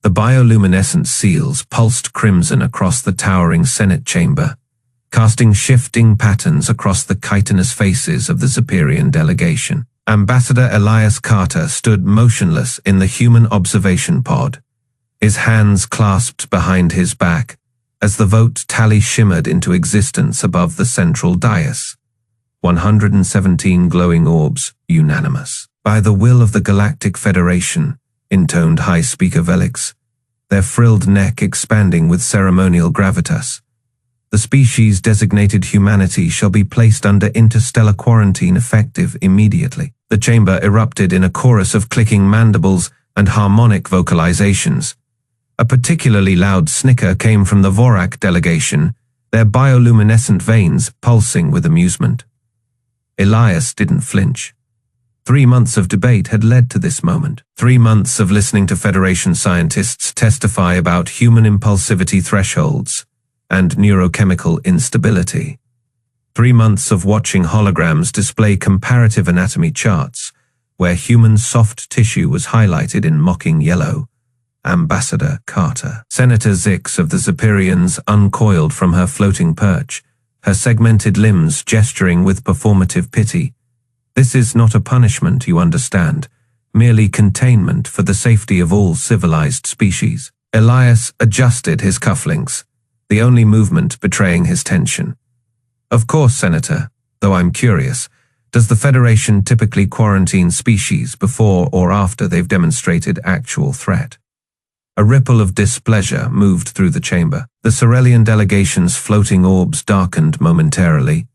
The bioluminescent seals pulsed crimson across the towering Senate chamber, casting shifting patterns across the chitinous faces of the Zephyrian delegation. Ambassador Elias Carter stood motionless in the human observation pod, his hands clasped behind his back, as the vote tally shimmered into existence above the central dais. 117 glowing orbs, unanimous. By the will of the Galactic Federation, intoned High Speaker Velix, their frilled neck expanding with ceremonial gravitas. The species designated humanity shall be placed under interstellar quarantine effective immediately. The chamber erupted in a chorus of clicking mandibles and harmonic vocalizations. A particularly loud snicker came from the Vorak delegation, their bioluminescent veins pulsing with amusement. Elias didn't flinch. 3 months of debate had led to this moment. 3 months of listening to Federation scientists testify about human impulsivity thresholds and neurochemical instability. 3 months of watching holograms display comparative anatomy charts, where human soft tissue was highlighted in mocking yellow. Ambassador Carter. Senator Zix of the Zephyrians uncoiled from her floating perch, her segmented limbs gesturing with performative pity. This is not a punishment, you understand, merely containment for the safety of all civilized species. Elias adjusted his cufflinks, the only movement betraying his tension. Of course, Senator, though I'm curious, does the Federation typically quarantine species before or after they've demonstrated actual threat? A ripple of displeasure moved through the chamber. The Cerelian delegation's floating orbs darkened momentarily,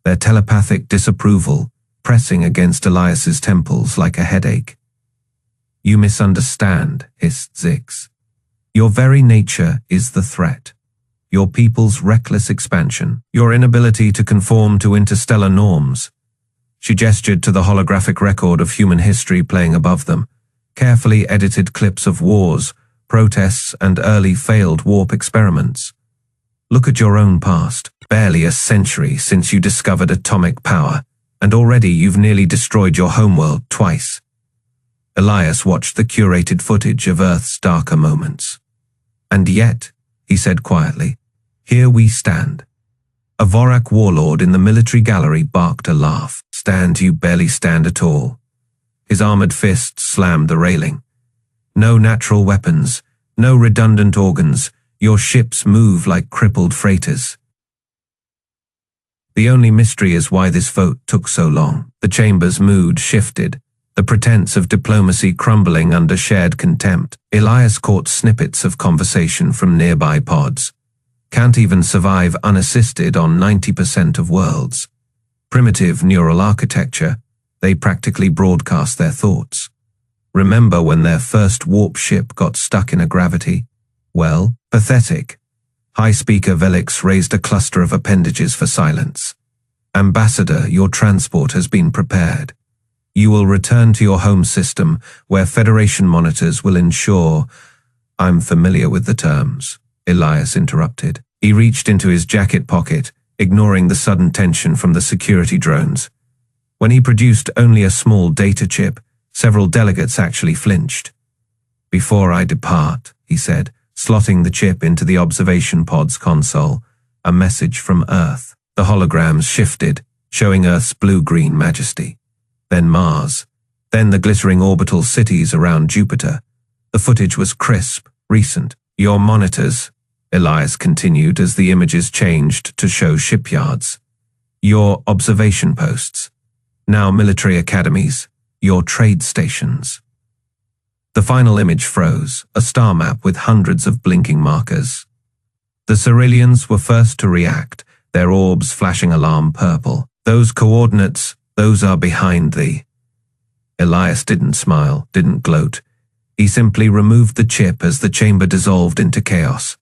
their telepathic disapproval pressing against Elias's temples like a headache. You misunderstand, hissed Zix. Your very nature is the threat. Your people's reckless expansion, your inability to conform to interstellar norms. She gestured to the holographic record of human history playing above them, carefully edited clips of wars, protests, and early failed warp experiments. Look at your own past. Barely a century since you discovered atomic power, and already you've nearly destroyed your homeworld twice. Elias watched the curated footage of Earth's darker moments. And yet, he said quietly, here we stand. A Vorak warlord in the military gallery barked a laugh. Stand, you barely stand at all. His armored fists slammed the railing. No natural weapons, no redundant organs. Your ships move like crippled freighters. The only mystery is why this vote took so long. The chamber's mood shifted, the pretense of diplomacy crumbling under shared contempt. Elias caught snippets of conversation from nearby pods. Can't even survive unassisted on 90% of worlds. Primitive neural architecture, they practically broadcast their thoughts. Remember when their first warp ship got stuck in a gravity? Well, pathetic. High Speaker Velix raised a cluster of appendages for silence. Ambassador, your transport has been prepared. You will return to your home system, where Federation monitors will ensure— I'm familiar with the terms, Elias interrupted. He reached into his jacket pocket, ignoring the sudden tension from the security drones. When he produced only a small data chip, several delegates actually flinched. Before I depart, he said, slotting the chip into the observation pod's console, a message from Earth. The holograms shifted, showing Earth's blue-green majesty. Then Mars. Then the glittering orbital cities around Jupiter. The footage was crisp, recent. Your monitors, Elias continued as the images changed to show shipyards. Your observation posts. Now military academies. Your trade stations. The final image froze, a star map with hundreds of blinking markers. The Cerelians were first to react, their orbs flashing alarm purple. Those coordinates, those are behind thee. Elias didn't smile, didn't gloat. He simply removed the chip as the chamber dissolved into chaos.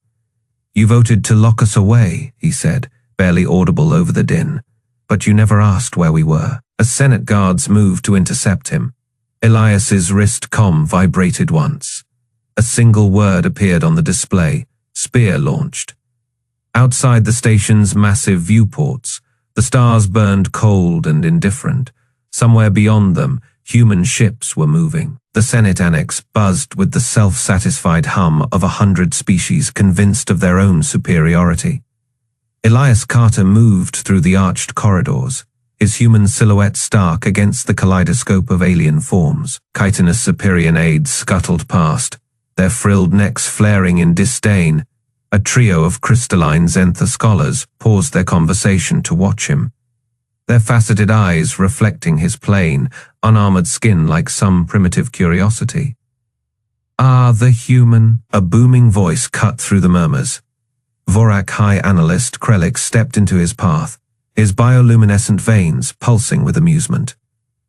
You voted to lock us away, he said, barely audible over the din. But you never asked where we were. As Senate guards moved to intercept him, Elias's wrist comm vibrated once. A single word appeared on the display, spear launched. Outside the station's massive viewports, the stars burned cold and indifferent. Somewhere beyond them, Human ships were moving. The Senate Annex buzzed with the self-satisfied hum of 100 species convinced of their own superiority. Elias Carter moved through the arched corridors, his human silhouette stark against the kaleidoscope of alien forms. Chitinous Superior aides scuttled past, their frilled necks flaring in disdain. A trio of crystalline Zentha scholars paused their conversation to watch him, their faceted eyes reflecting his plain, unarmored skin like some primitive curiosity. "Ah, the human," a booming voice cut through the murmurs. Vorak High Analyst Krelix stepped into his path, his bioluminescent veins pulsing with amusement.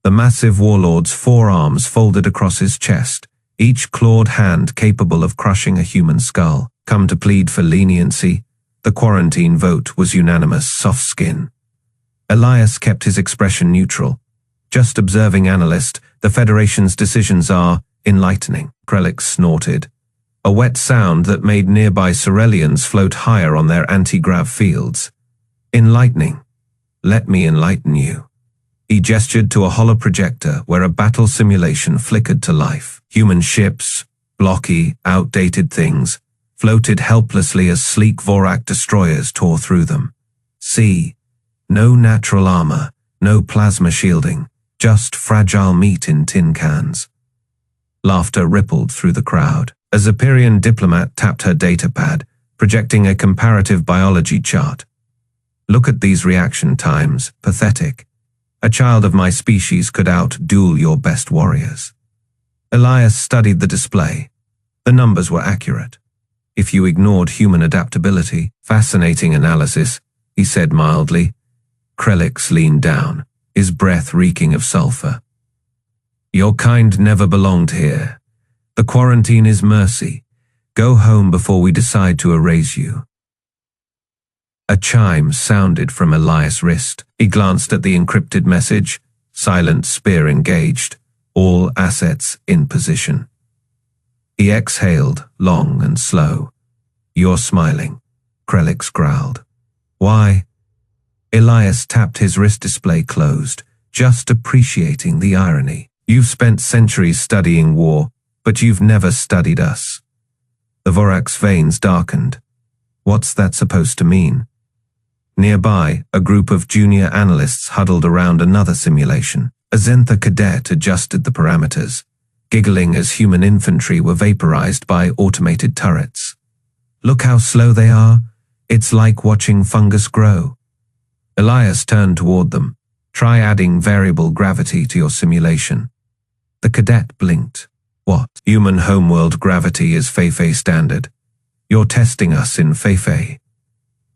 The massive warlord's forearms folded across his chest, each clawed hand capable of crushing a human skull. Come to plead for leniency, the quarantine vote was unanimous. Soft skin. Elias kept his expression neutral. "Just observing, analyst, the Federation's decisions are enlightening." Krelix snorted, a wet sound that made nearby Cerelians float higher on their anti-grav fields. "Enlightening? Let me enlighten you." He gestured to a hollow projector where a battle simulation flickered to life. Human ships, blocky, outdated things, floated helplessly as sleek Vorak destroyers tore through them. See, no natural armor, no plasma shielding, just fragile meat in tin cans. Laughter rippled through the crowd. A Zephyrian diplomat tapped her datapad, projecting a comparative biology chart. "Look at these reaction times, pathetic. A child of my species could out-duel your best warriors." Elias studied the display. The numbers were accurate. If you ignored human adaptability, fascinating analysis, he said mildly. Krelix leaned down, his breath reeking of sulfur. "Your kind never belonged here. The quarantine is mercy. Go home before we decide to erase you." A chime sounded from Elias' wrist. He glanced at the encrypted message. Silent spear engaged. All assets in position. He exhaled, long and slow. "You're smiling," Krelix growled. "Why?" Elias tapped his wrist display closed, just appreciating the irony. "You've spent centuries studying war, but you've never studied us." The Vorak's veins darkened. "What's that supposed to mean?" Nearby, a group of junior analysts huddled around another simulation. A Zentha cadet adjusted the parameters, giggling as human infantry were vaporized by automated turrets. "Look how slow they are. It's like watching fungus grow." Elias turned toward them. "Try adding variable gravity to your simulation." The cadet blinked. "What? Human homeworld gravity is Feifei standard. You're testing us in Feifei."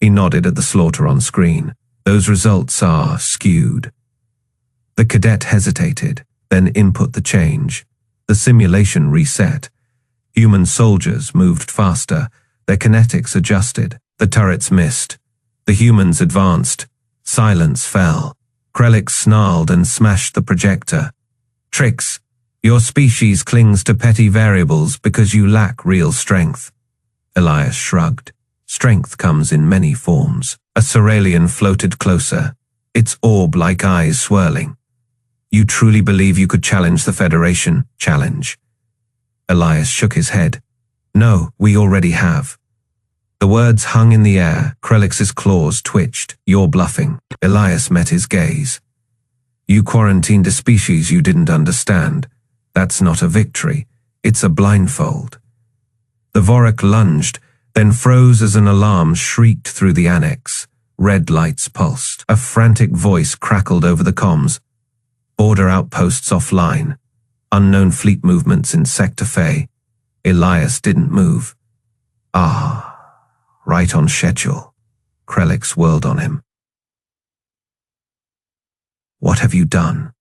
He nodded at the slaughter on screen. "Those results are skewed." The cadet hesitated, then input the change. The simulation reset. Human soldiers moved faster, their kinetics adjusted. The turrets missed. The humans advanced. Silence fell. Krelix snarled and smashed the projector. "Tricks. Your species clings to petty variables because you lack real strength." Elias shrugged. "Strength comes in many forms." A Cerelian floated closer, its orb-like eyes swirling. "You truly believe you could challenge the Federation?" "Challenge?" Elias shook his head. "No, we already have." The words hung in the air. Krelix's claws twitched. "You're bluffing." Elias met his gaze. "You quarantined a species you didn't understand. That's not a victory. It's a blindfold." The Vorak lunged, then froze as an alarm shrieked through the annex. Red lights pulsed. A frantic voice crackled over the comms. "Border outposts offline. Unknown fleet movements in Sector Fey." Elias didn't move. "Ah, right on schedule." Krelix whirled on him. "What have you done?"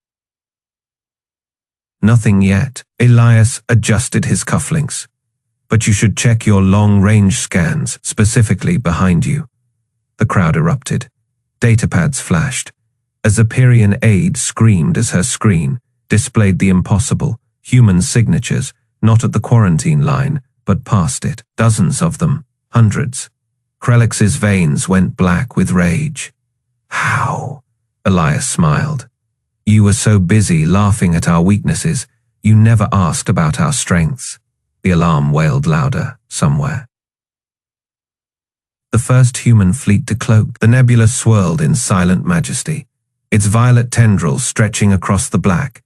"Nothing yet." Elias adjusted his cufflinks. "But you should check your long-range scans, specifically behind you." The crowd erupted. Datapads flashed. A Zephyrian aide screamed as her screen displayed the impossible, human signatures, not at the quarantine line, but past it. Dozens of them, hundreds. Krelix's veins went black with rage. "How?" Elias smiled. You were so busy laughing at our weaknesses, you never asked about our strengths. The alarm wailed louder somewhere. The first human fleet to cloak, the nebula swirled in silent majesty, its violet tendrils stretching across the black.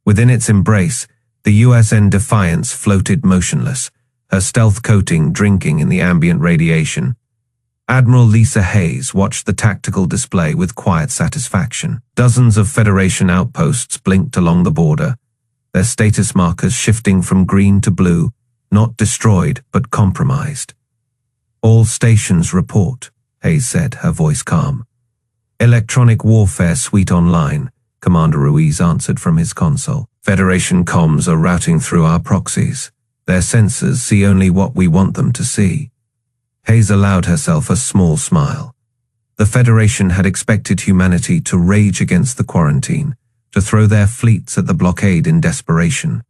Within its embrace, the USN Defiance floated motionless, her stealth coating drinking in the ambient radiation. Admiral Lisa Hayes watched the tactical display with quiet satisfaction. Dozens of Federation outposts blinked along the border, their status markers shifting from green to blue, not destroyed but compromised. All stations report, Hayes said, her voice calm. Electronic warfare suite online, Commander Ruiz answered from his console. Federation comms are routing through our proxies. Their sensors see only what we want them to see. Hayes allowed herself a small smile. The Federation had expected humanity to rage against the quarantine, to throw their fleets at the blockade in desperation.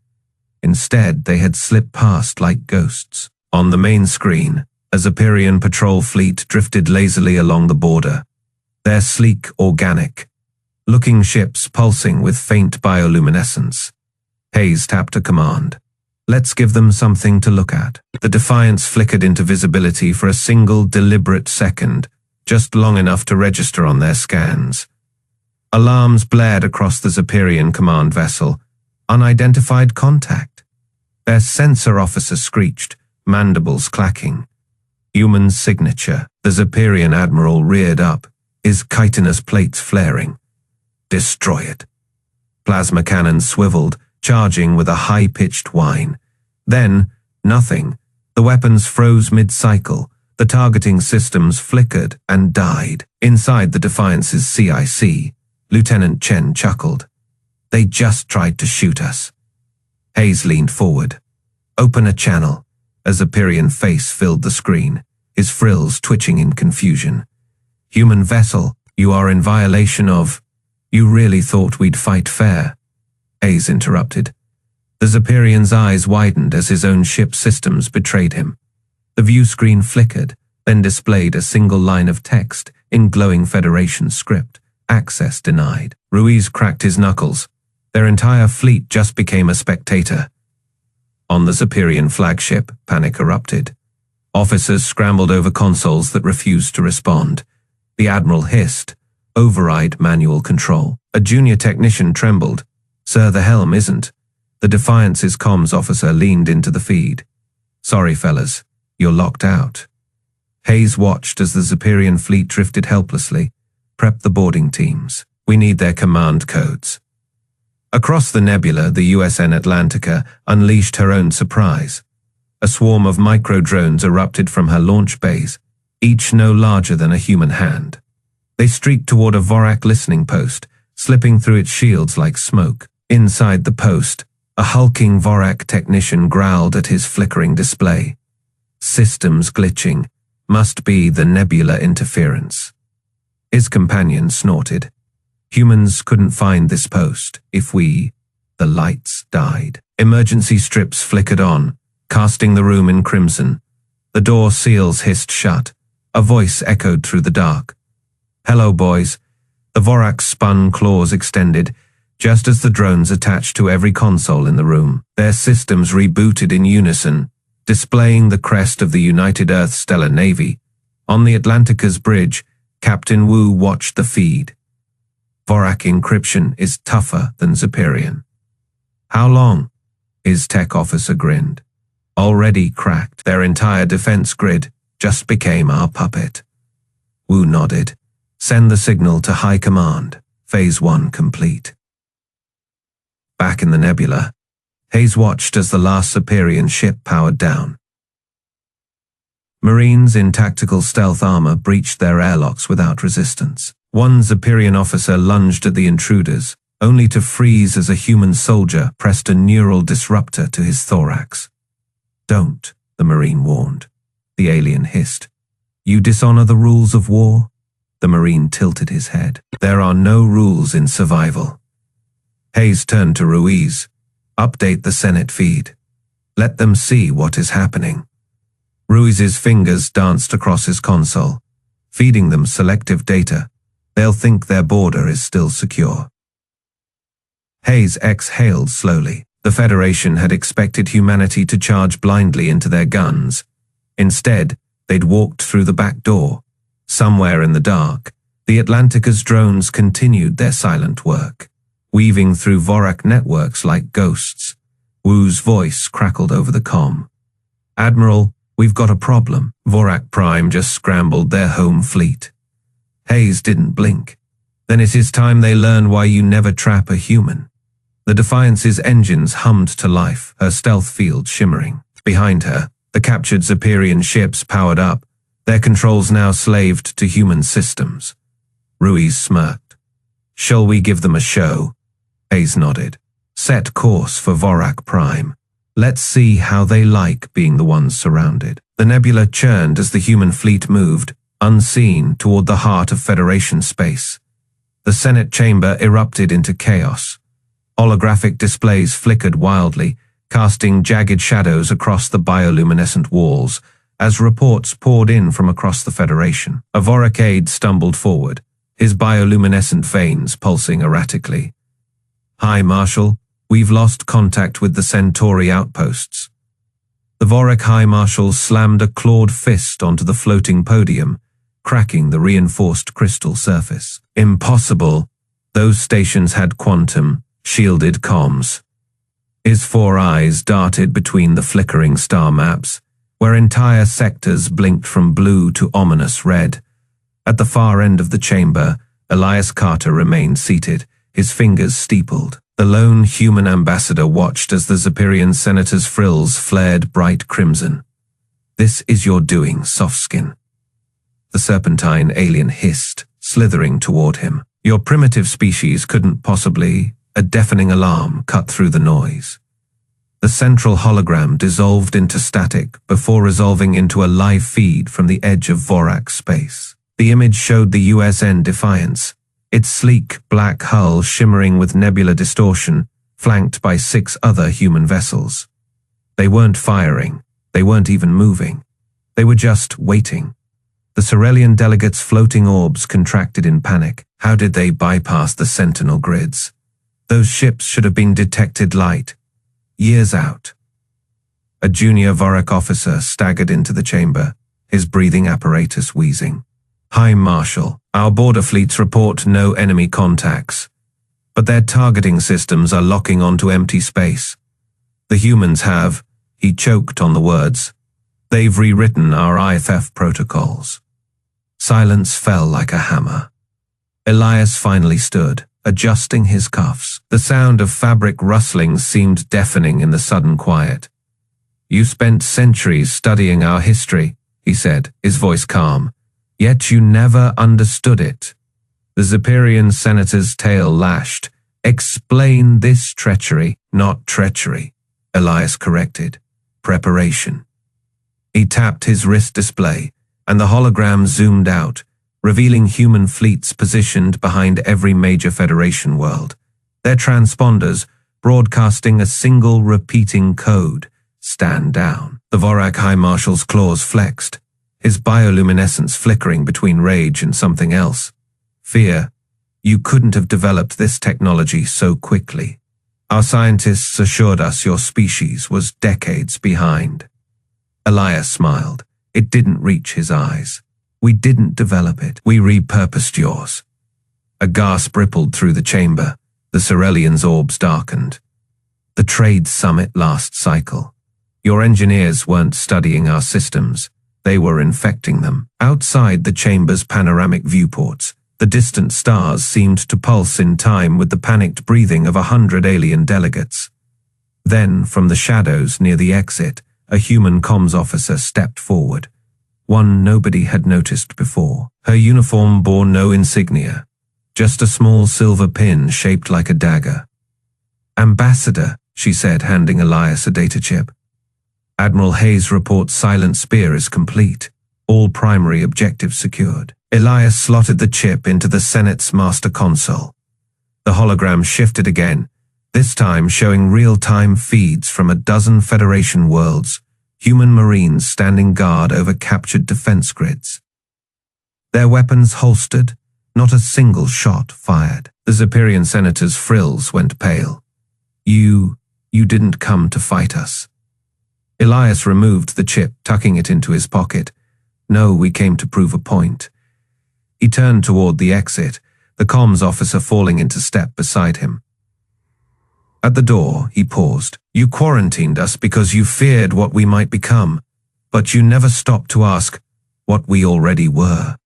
Instead, they had slipped past like ghosts. On the main screen, a Zephyrian patrol fleet drifted lazily along the border, their sleek, organic-looking ships pulsing with faint bioluminescence. Hayes tapped a command. Let's give them something to look at. The Defiance flickered into visibility for a single deliberate second, just long enough to register on their scans. Alarms blared across the Zephyrian command vessel. Unidentified contact. Their sensor officer screeched, mandibles clacking. Human signature. The Zephyrian admiral reared up, his chitinous plates flaring. Destroy it. Plasma cannons swiveled, charging with a high-pitched whine. Then, nothing. The weapons froze mid-cycle. The targeting systems flickered and died. Inside the Defiance's CIC, Lieutenant Chen chuckled. They just tried to shoot us. Hayes leaned forward. Open a channel. A Zephyrian face filled the screen, his frills twitching in confusion. Human vessel, you are in violation of... You really thought we'd fight fair? Hayes interrupted. The Zephyrian's eyes widened as his own ship's systems betrayed him. The view screen flickered, then displayed a single line of text in glowing Federation script. Access denied. Ruiz cracked his knuckles. Their entire fleet just became a spectator. On the Zephyrian flagship, panic erupted. Officers scrambled over consoles that refused to respond. The Admiral hissed. Override manual control. A junior technician trembled. Sir, the helm isn't. The Defiance's comms officer leaned into the feed. Sorry, fellas. You're locked out. Hayes watched as the Zephyrian fleet drifted helplessly. Prep the boarding teams. We need their command codes. Across the nebula, the USN Atlantica unleashed her own surprise. A swarm of micro-drones erupted from her launch bays, each no larger than a human hand. They streaked toward a Vorak listening post, slipping through its shields like smoke. Inside the post, a hulking Vorak technician growled at his flickering display. Systems glitching. Must be the nebula interference. His companion snorted. Humans couldn't find this post if we... The lights died. Emergency strips flickered on, casting the room in crimson. The door seals hissed shut. A voice echoed through the dark. Hello, boys. The Vorak spun claws extended, just as the drones attached to every console in the room. Their systems rebooted in unison, displaying the crest of the United Earth Stellar Navy. On the Atlantica's bridge, Captain Wu watched the feed. Vorak encryption is tougher than Zephyrian. How long? His tech officer grinned. Already cracked. Their entire defense grid just became our puppet. Wu nodded. Send the signal to High Command. Phase 1 complete. Back in the nebula, Hayes watched as the last Zephyrian ship powered down. Marines in tactical stealth armor breached their airlocks without resistance. One Zephyrian officer lunged at the intruders, only to freeze as a human soldier pressed a neural disruptor to his thorax. Don't, the Marine warned. The alien hissed. You dishonor the rules of war? The Marine tilted his head. There are no rules in survival. Hayes turned to Ruiz. Update the Senate feed. Let them see what is happening. Ruiz's fingers danced across his console, feeding them selective data. They'll think their border is still secure. Hayes exhaled slowly. The Federation had expected humanity to charge blindly into their guns. Instead, they'd walked through the back door. Somewhere in the dark, the Atlantica's drones continued their silent work, weaving through Vorak networks like ghosts. Wu's voice crackled over the comm. "Admiral, we've got a problem." Vorak Prime just scrambled their home fleet. Hayes didn't blink. "Then it is time they learn why you never trap a human." The Defiance's engines hummed to life, her stealth field shimmering. Behind her, the captured Zeperian ships powered up, their controls now slaved to human systems. Ruiz smirked. "Shall we give them a show?" Hayes nodded. "Set course for Vorak Prime. Let's see how they like being the ones surrounded." The nebula churned as the human fleet moved, unseen, toward the heart of Federation space. The Senate chamber erupted into chaos. Holographic displays flickered wildly, casting jagged shadows across the bioluminescent walls as reports poured in from across the Federation. A Vorak aide stumbled forward, his bioluminescent veins pulsing erratically. "High Marshal, we've lost contact with the Centauri outposts." The Vorak High Marshal slammed a clawed fist onto the floating podium, cracking the reinforced crystal surface. "Impossible. Those stations had quantum, shielded comms." His four eyes darted between the flickering star maps, where entire sectors blinked from blue to ominous red. At the far end of the chamber, Elias Carter remained seated, his fingers steepled. The lone human ambassador watched as the Zeperian senator's frills flared bright crimson. "This is your doing, Softskin." The serpentine alien hissed, slithering toward him. "Your primitive species couldn't possibly..." A deafening alarm cut through the noise. The central hologram dissolved into static before resolving into a live feed from the edge of Vorak space. The image showed the USN Defiance, its sleek black hull shimmering with nebula distortion, flanked by 6 other human vessels. They weren't firing, they weren't even moving. They were just waiting. The Cerelian delegates' floating orbs contracted in panic. How did they bypass the sentinel grids? Those ships should have been detected light, years out. A junior Vorak officer staggered into the chamber, his breathing apparatus wheezing. "High Marshal, our border fleets report no enemy contacts, but their targeting systems are locking onto empty space. The humans have," he choked on the words, "they've rewritten our IFF protocols." Silence fell like a hammer. Elias finally stood, adjusting his cuffs. The sound of fabric rustling seemed deafening in the sudden quiet. "You spent centuries studying our history," he said, his voice calm, "yet you never understood it." The Zeperian senator's tail lashed. "Explain this treachery." "Not treachery," Elias corrected. "Preparation." He tapped his wrist display, and the hologram zoomed out, revealing human fleets positioned behind every major Federation world, their transponders broadcasting a single repeating code: "Stand down." The Vorak High Marshal's claws flexed, his bioluminescence flickering between rage and something else. "Fear. You couldn't have developed this technology so quickly. Our scientists assured us your species was decades behind." Elias smiled. It didn't reach his eyes. "We didn't develop it. We repurposed yours." A gasp rippled through the chamber. The Cerelian's orbs darkened. "The trade summit last cycle. Your engineers weren't studying our systems. They were infecting them." Outside the chamber's panoramic viewports, the distant stars seemed to pulse in time with the panicked breathing of 100 alien delegates. Then, from the shadows near the exit, a human comms officer stepped forward. One nobody had noticed before. Her uniform bore no insignia, just a small silver pin shaped like a dagger. "Ambassador," she said, handing Elias a data chip. "Admiral Hayes reports Silent Spear is complete. All primary objectives secured." Elias slotted the chip into the Senate's master console. The hologram shifted again, this time showing real-time feeds from a dozen Federation worlds, human Marines standing guard over captured defense grids. Their weapons holstered, Not a single shot fired. The Zephyrian senator's frills went pale. You didn't come to fight us. Elias removed the chip, tucking it into his pocket. No, we came to prove a point. He turned toward the exit, the comms officer falling into step beside him. At the door, he paused. You quarantined us because you feared what we might become, but you never stopped to ask what we already were.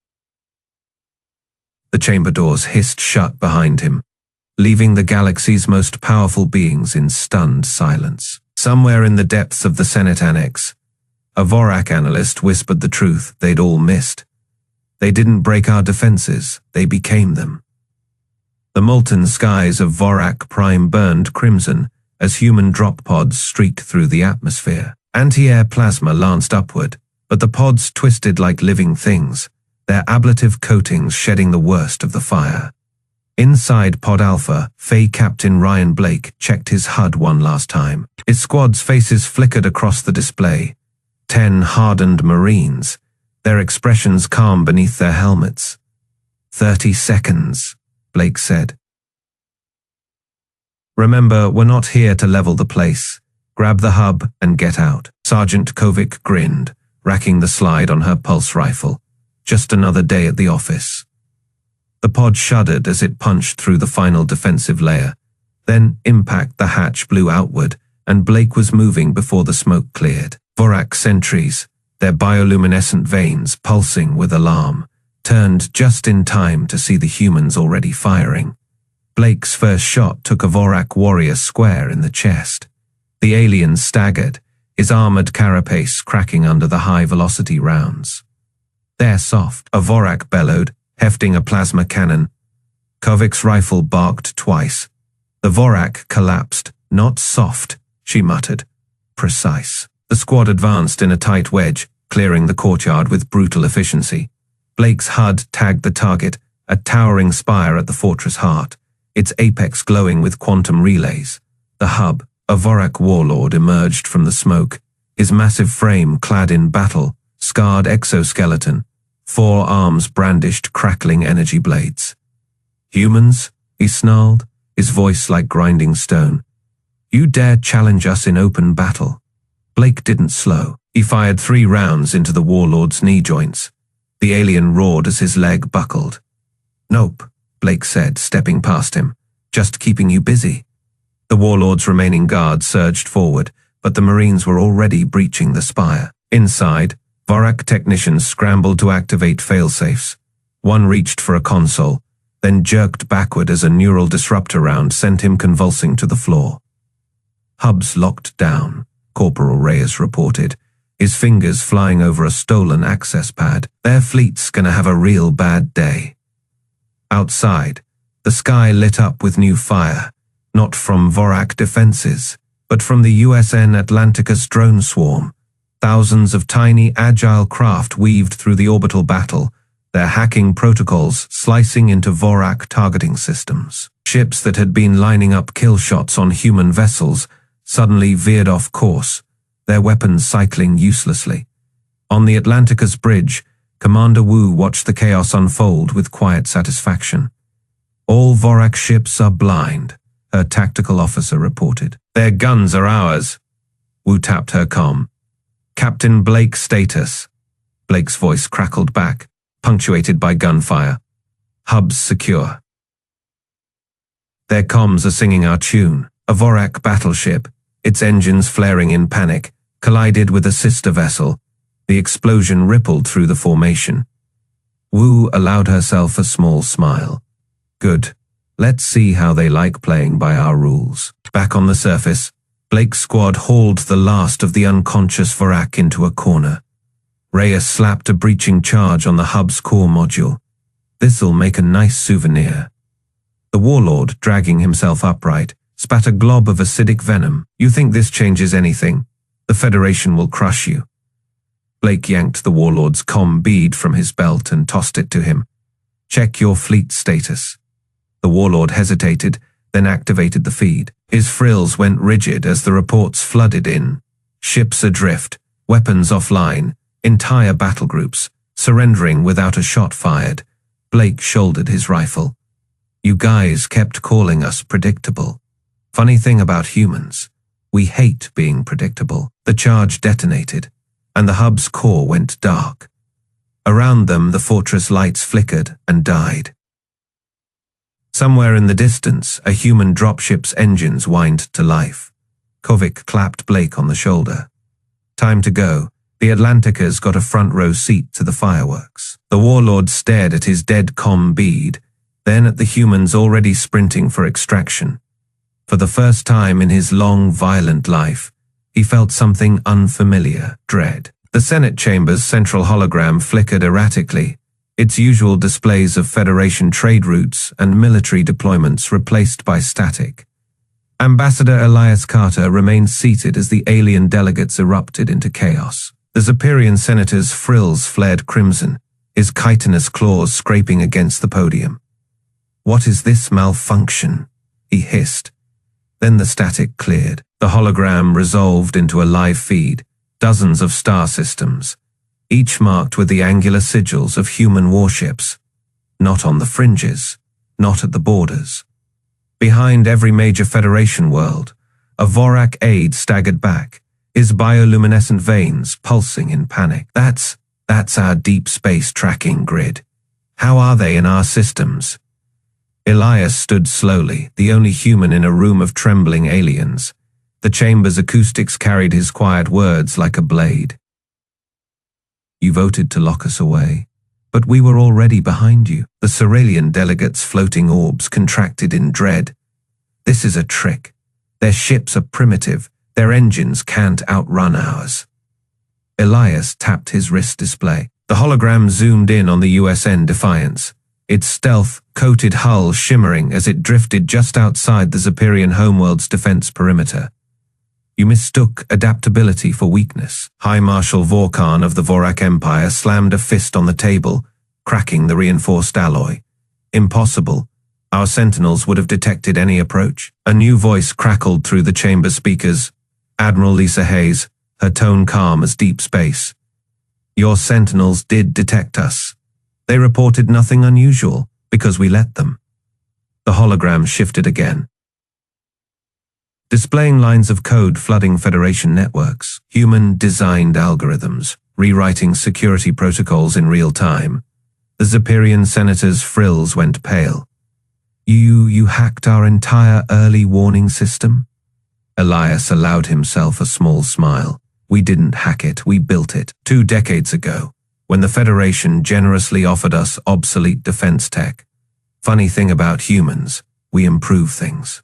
The chamber doors hissed shut behind him, leaving the galaxy's most powerful beings in stunned silence. Somewhere in the depths of the Senate Annex, a Vorak analyst whispered the truth they'd all missed. They didn't break our defenses, they became them. The molten skies of Vorak Prime burned crimson as human drop pods streaked through the atmosphere. Anti-air plasma lanced upward, but the pods twisted like living things, their ablative coatings shedding the worst of the fire. Inside Pod Alpha, Fey Captain Ryan Blake checked his HUD one last time. His squad's faces flickered across the display. 10 hardened Marines, their expressions calm beneath their helmets. 30 seconds, Blake said. Remember, we're not here to level the place. Grab the hub and get out. Sergeant Kovic grinned, racking the slide on her pulse rifle. Just another day at the office. The pod shuddered as it punched through the final defensive layer. Then impact the hatch blew outward, and Blake was moving before the smoke cleared. Vorak sentries, their bioluminescent veins pulsing with alarm, turned just in time to see the humans already firing. Blake's first shot took a Vorak warrior square in the chest. The alien staggered, his armored carapace cracking under the high-velocity rounds. They're soft, a Vorak bellowed, hefting a plasma cannon. Kovic's rifle barked twice. The Vorak collapsed. Not soft, she muttered. Precise. The squad advanced in a tight wedge, clearing the courtyard with brutal efficiency. Blake's HUD tagged the target, a towering spire at the fortress heart, its apex glowing with quantum relays. The hub, a Vorak warlord, emerged from the smoke, his massive frame clad in battle, scarred exoskeleton, 4 arms brandished crackling energy blades. Humans, he snarled, his voice like grinding stone. You dare challenge us in open battle? Blake didn't slow. He fired 3 rounds into the warlord's knee joints. The alien roared as his leg buckled. Nope, Blake said, stepping past him. Just keeping you busy. The warlord's remaining guard surged forward, but the Marines were already breaching the spire. Inside, Vorak technicians scrambled to activate failsafes. One reached for a console, then jerked backward as a neural disruptor round sent him convulsing to the floor. Hubs locked down, Corporal Reyes reported, his fingers flying over a stolen access pad. Their fleet's gonna have a real bad day. Outside, the sky lit up with new fire, not from Vorak defenses, but from the USN Atlanticus drone swarm. Thousands of tiny, agile craft weaved through the orbital battle, their hacking protocols slicing into Vorak targeting systems. Ships that had been lining up kill shots on human vessels suddenly veered off course, their weapons cycling uselessly. On the Atlanticus bridge, Commander Wu watched the chaos unfold with quiet satisfaction. All Vorak ships are blind, her tactical officer reported. Their guns are ours. Wu tapped her comm. Captain Blake status. Blake's voice crackled back, punctuated by gunfire. Hubs secure. Their comms are singing our tune. A Vorak battleship, its engines flaring in panic, collided with a sister vessel. The explosion rippled through the formation. Wu allowed herself a small smile. Good. Let's see how they like playing by our rules. Back on the surface, Blake's squad hauled the last of the unconscious Vorak into a corner. Reyes slapped a breaching charge on the hub's core module. This'll make a nice souvenir. The warlord, dragging himself upright, spat a glob of acidic venom. You think this changes anything? The Federation will crush you. Blake yanked the warlord's comm bead from his belt and tossed it to him. Check your fleet status. The warlord hesitated, then activated the feed. His frills went rigid as the reports flooded in. Ships adrift, weapons offline, entire battle groups, surrendering without a shot fired. Blake shouldered his rifle. You guys kept calling us predictable. Funny thing about humans, we hate being predictable. The charge detonated, and the hub's core went dark. Around them, the fortress lights flickered and died. Somewhere in the distance, a human dropship's engines whined to life. Kovic clapped Blake on the shoulder. Time to go. The Atlantica's got a front row seat to the fireworks. The warlord stared at his dead comm bead, then at the humans already sprinting for extraction. For the first time in his long, violent life, he felt something unfamiliar, dread. The Senate chamber's central hologram flickered erratically, its usual displays of Federation trade routes and military deployments replaced by static. Ambassador Elias Carter remained seated as the alien delegates erupted into chaos. The Zephyrian senator's frills flared crimson, his chitinous claws scraping against the podium. "What is this malfunction?" he hissed. Then the static cleared. The hologram resolved into a live feed, dozens of star systems, each marked with the angular sigils of human warships. Not on the fringes, not at the borders. Behind every major Federation world, a Vorak aide staggered back, his bioluminescent veins pulsing in panic. That's our deep space tracking grid. How are they in our systems? Elias stood slowly, the only human in a room of trembling aliens. The chamber's acoustics carried his quiet words like a blade. You voted to lock us away, but we were already behind you. The Cerealian delegates' floating orbs contracted in dread. This is a trick. Their ships are primitive. Their engines can't outrun ours. Elias tapped his wrist display. The hologram zoomed in on the USN Defiance, its stealth-coated hull shimmering as it drifted just outside the Zephyrian homeworld's defense perimeter. You mistook adaptability for weakness. High Marshal Vorkan of the Vorak Empire slammed a fist on the table, cracking the reinforced alloy. Impossible. Our sentinels would have detected any approach. A new voice crackled through the chamber speakers. Admiral Lisa Hayes, her tone calm as deep space. Your sentinels did detect us. They reported nothing unusual, because we let them. The hologram shifted again, displaying lines of code flooding Federation networks, human-designed algorithms, rewriting security protocols in real time. The Zephyrian senator's frills went pale. You hacked our entire early warning system? Elias allowed himself a small smile. We didn't hack it, we built it 2 decades ago, when the Federation generously offered us obsolete defense tech. Funny thing about humans, we improve things.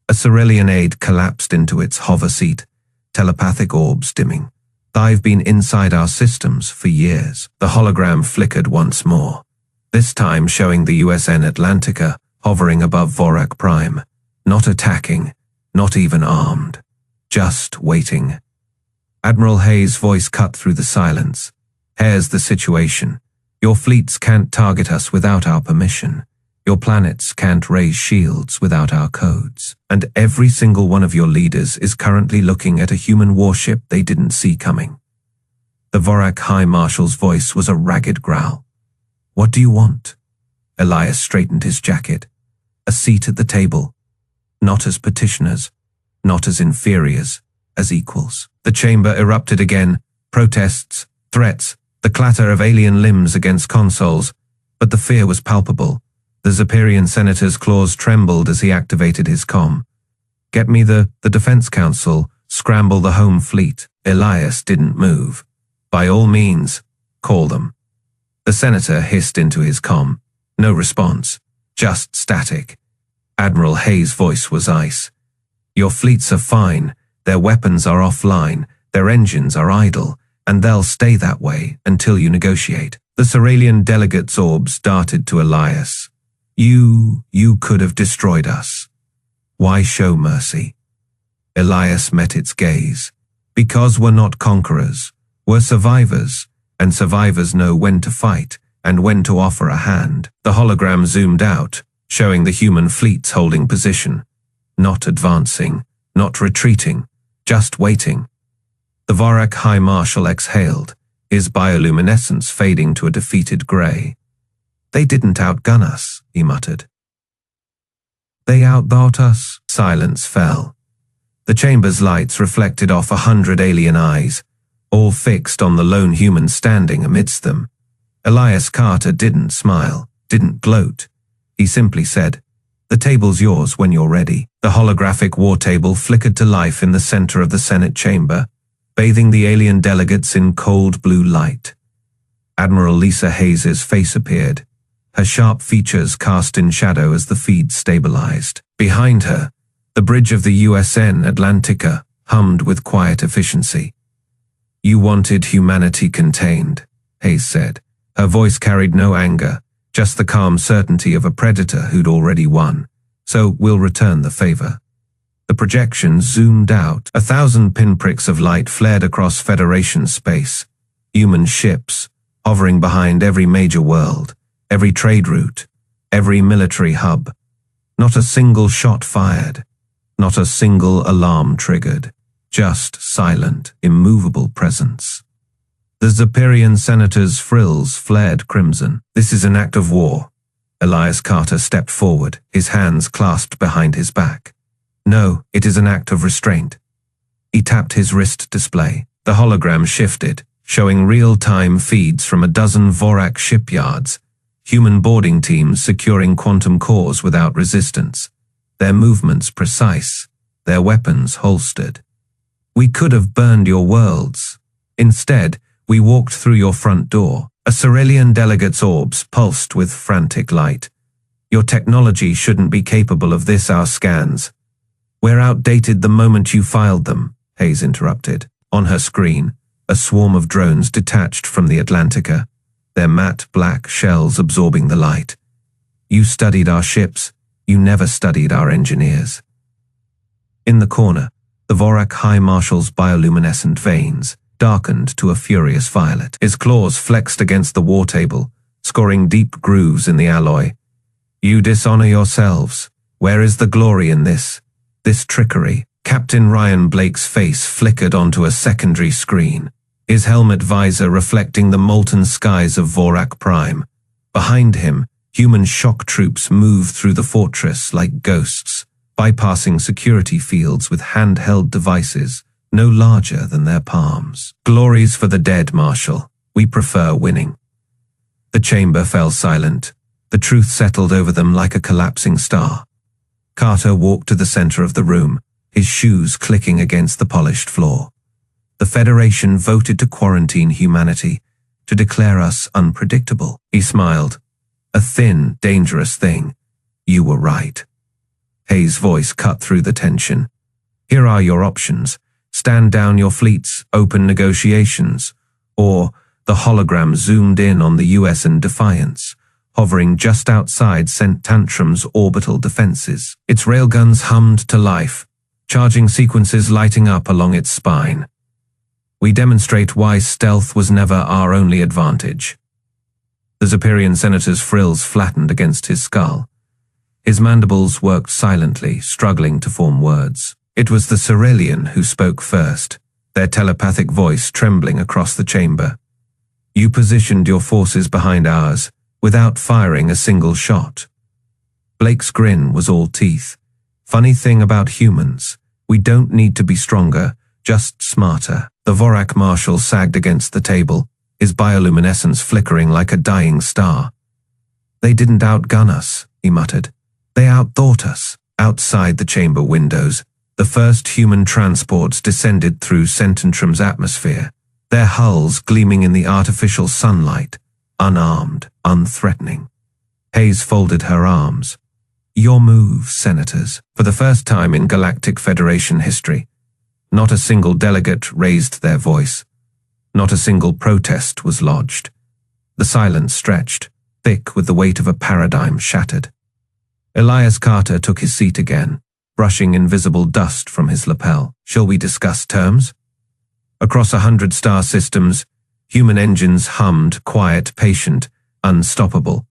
A Cerealian aide collapsed into its hover seat, telepathic orbs dimming. I've been inside our systems for years. The hologram flickered once more, this time showing the USN Atlantica hovering above Vorak Prime, not attacking, not even armed, just waiting. Admiral Hayes' voice cut through the silence. Here's the situation. Your fleets can't target us without our permission. Your planets can't raise shields without our codes. And every single one of your leaders is currently looking at a human warship they didn't see coming. The Vorak High Marshal's voice was a ragged growl. What do you want? Elias straightened his jacket. A seat at the table. Not as petitioners, not as inferiors, as equals. The chamber erupted again, protests, threats, the clatter of alien limbs against consoles, but the fear was palpable. The Zephyrian senator's claws trembled as he activated his comm. Get me the Defense Council, scramble the home fleet. Elias didn't move. By all means, call them. The senator hissed into his comm. No response, just static. Admiral Hayes' voice was ice. Your fleets are fine, their weapons are offline, their engines are idle, and they'll stay that way until you negotiate. The Cerealian delegate's orbs darted to Elias. You could have destroyed us. Why show mercy? Elias met its gaze. Because we're not conquerors, we're survivors, and survivors know when to fight and when to offer a hand. The hologram zoomed out, showing the human fleets holding position. Not advancing, not retreating, just waiting. The Vorak High Marshal exhaled, his bioluminescence fading to a defeated grey. They didn't outgun us, he muttered. They outthought us. Silence fell. The chamber's lights reflected off 100 alien eyes, all fixed on the lone human standing amidst them. Elias Carter didn't smile, didn't gloat. He simply said, "The table's yours when you're ready." The holographic war table flickered to life in the center of the Senate chamber, bathing the alien delegates in cold blue light. Admiral Lisa Hayes's face appeared, her sharp features cast in shadow as the feed stabilized. Behind her, the bridge of the USN Atlantica hummed with quiet efficiency. "You wanted humanity contained," Hayes said. Her voice carried no anger, just the calm certainty of a predator who'd already won. "So we'll return the favor." The projection zoomed out. 1,000 pinpricks of light flared across Federation space. Human ships, hovering behind every major world, every trade route, every military hub. Not a single shot fired. Not a single alarm triggered. Just silent, immovable presence. The Zephyrian senator's frills flared crimson. "This is an act of war." Elias Carter stepped forward, his hands clasped behind his back. "No, it is an act of restraint." He tapped his wrist display. The hologram shifted, showing real-time feeds from a dozen Vorak shipyards, human boarding teams securing quantum cores without resistance, their movements precise, their weapons holstered. "We could have burned your worlds. Instead, we walked through your front door." A Cerulean delegate's orbs pulsed with frantic light. "Your technology shouldn't be capable of this, our scans. We're outdated the moment you filed them," Hayes interrupted. On her screen, a swarm of drones detached from the Atlantica, their matte black shells absorbing the light. "You studied our ships, you never studied our engineers." In the corner, the Vorak High Marshal's bioluminescent veins darkened to a furious violet. His claws flexed against the war table, scoring deep grooves in the alloy. "You dishonor yourselves. Where is the glory in this trickery?" Captain Ryan Blake's face flickered onto a secondary screen, his helmet visor reflecting the molten skies of Vorak Prime. Behind him, human shock troops moved through the fortress like ghosts, bypassing security fields with handheld devices no larger than their palms. "Glories for the dead, Marshal. We prefer winning." The chamber fell silent. The truth settled over them like a collapsing star. Carter walked to the center of the room, his shoes clicking against the polished floor. "The Federation voted to quarantine humanity, to declare us unpredictable." He smiled. "A thin, dangerous thing. You were right." Hayes' voice cut through the tension. "Here are your options. Stand down your fleets, open negotiations." Or the hologram zoomed in on the USN Defiance, hovering just outside St. Tantrum's orbital defenses. Its railguns hummed to life, charging sequences lighting up along its spine. "We demonstrate why stealth was never our only advantage." The Zephyrian senator's frills flattened against his skull. His mandibles worked silently, struggling to form words. It was the Cerulean who spoke first, their telepathic voice trembling across the chamber. "You positioned your forces behind ours, without firing a single shot." Blake's grin was all teeth. "Funny thing about humans, we don't need to be stronger, just smarter." The Vorak Marshal sagged against the table, his bioluminescence flickering like a dying star. "They didn't outgun us," he muttered. "They outthought us." Outside the chamber windows, the first human transports descended through Cententrum's atmosphere, their hulls gleaming in the artificial sunlight, unarmed, unthreatening. Hayes folded her arms. "Your move, senators." For the first time in Galactic Federation history, not a single delegate raised their voice. Not a single protest was lodged. The silence stretched, thick with the weight of a paradigm shattered. Elias Carter took his seat again, brushing invisible dust from his lapel. "Shall we discuss terms?" Across 100 star systems, human engines hummed, quiet, patient, unstoppable.